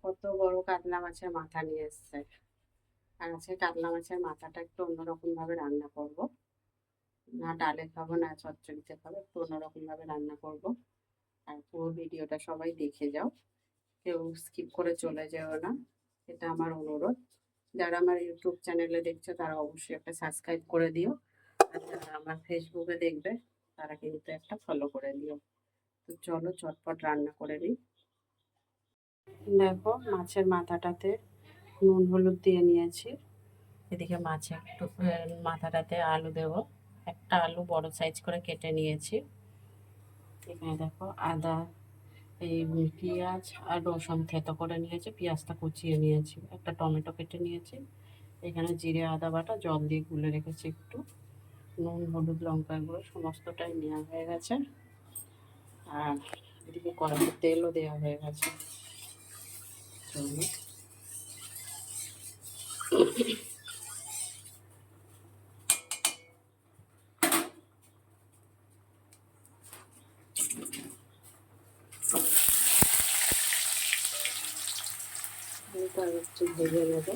কত বড় কাতলা মাছের মাথা নিয়ে এসছে। আর আজকে কাতলা মাছের মাথাটা একটু অন্যরকম ভাবে রান্না করব। না ডালে খাবো না চচ্চড়িতে খাবো, একটু অন্যরকম ভাবে রান্না করব। আর পুরো ভিডিওটা সবাই দেখে যাও, কেউ স্কিপ করে চলে যেও না, এটা আমার অনুরোধ। যারা আমার ইউটিউব চ্যানেলে দেখছো তারা অবশ্যই একটা সাবস্ক্রাইব করে দিও, আর যারা আমার ফেসবুকে দেখবে তারা কিন্তু একটা ফলো করে দিও। তো চলো চটপট রান্না করে নিই। দেখো মাছের মাথাটাতে নুন হলুদ দিয়ে নিয়েছি। এদিকে মাছে একটু মাথাটাতে আলু দেবো। একটা আলু বড় সাইজ করে কেটে নিয়েছি। এখানে দেখো আদা, এই পেঁয়াজ আর রসুন থেতো করে নিয়েছি, পেঁয়াজটা কুচিয়ে নিয়েছি, একটা টমেটো কেটে নিয়েছি। এখানে জিরে আদা বাটা জল দিয়ে গুলে রেখেছি একটু। নুন হলুদ লঙ্কা গুঁড়ো সমস্তটাই নেওয়া হয়ে গেছে। আর এদিকে কড়াইতে তেলও দেওয়া হয়ে গেছে। চলো একটু ভেজে নেবো।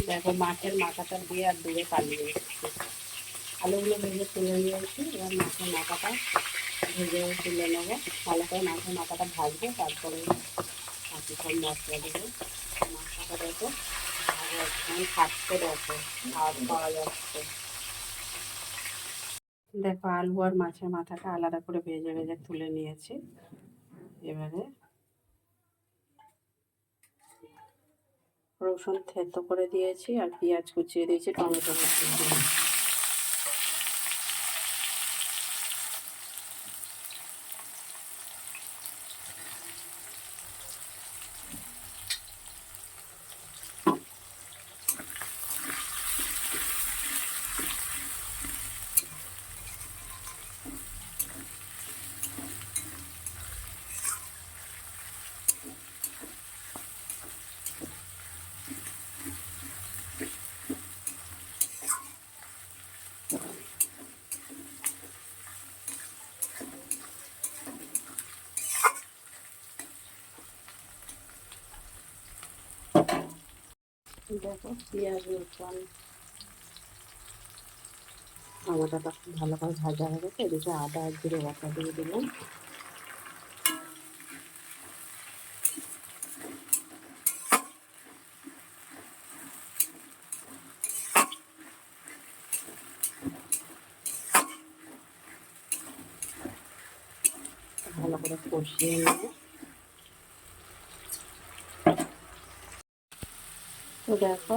দেখো মাছের মাথাটা দিয়ে আর দূরে কালিয়ে রেখেছি। আলুগুলো ভেজে তুলে নিয়েছি, এবার মাছের মাথাটা ভেজে তুলে নেবো। ভালো করে মাছের মাথাটা ভাজবো, তারপরে বাকি সব মশলা দেবো। মাথাটা দেখো আর একদম খাটতে দেখো, হাত পাওয়া যাচ্ছে। দেখো আলু আর মাছের মাথাটা আলাদা করে ভেজে ভেজে তুলে নিয়েছি। এবারে রসুন থেতো করে দিয়েছি আর পেঁয়াজ কুচিয়ে দিয়েছি, টমেটো কুচিয়ে দিয়েছি। দেখো পেঁয়াজ রসুন টমেটোটা খুব ভালো করে ভাজা হয়ে গেছে। এদিকে আদা আর জিরে বাটা দিয়ে দিলাম। ভালো করে কষিয়ে নেব। তো দেখো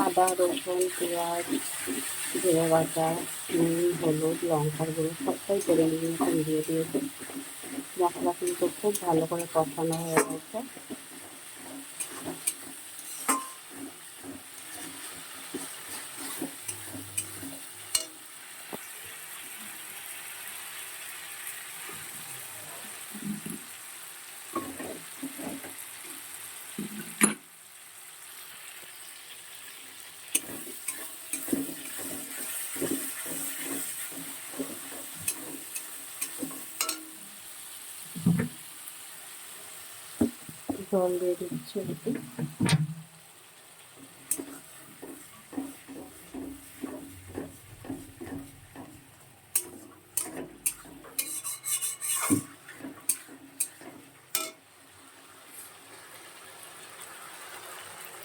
আদা রসুন পেঁয়াজ জিরে বাটা নুন হলুদ লঙ্কার গুঁড়ো সবটাই করে নিয়ে দিয়ে দিয়েছি। মশলা কিন্তু খুব ভালো করে কষানো হয়ে গেছে। জল দিয়ে দিচ্ছি একটু।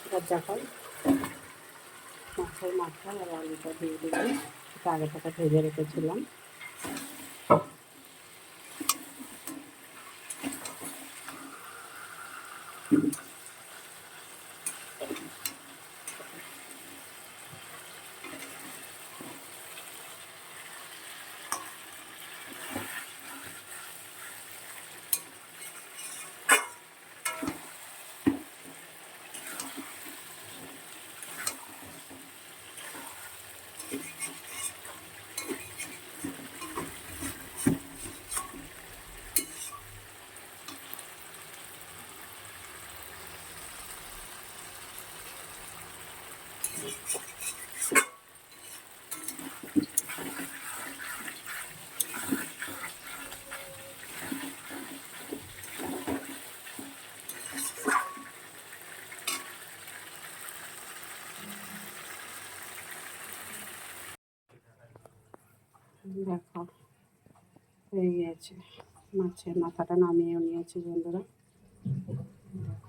এবার যখন মাছের মাথা আর আলুটা দিয়ে দিলাম, এটা আগে থেকে ভেজে রেখেছিলাম। দেখো হয়ে গিয়েছে, মাছের মাথাটা নামিয়েও নিয়েছি বন্ধুরা। দেখো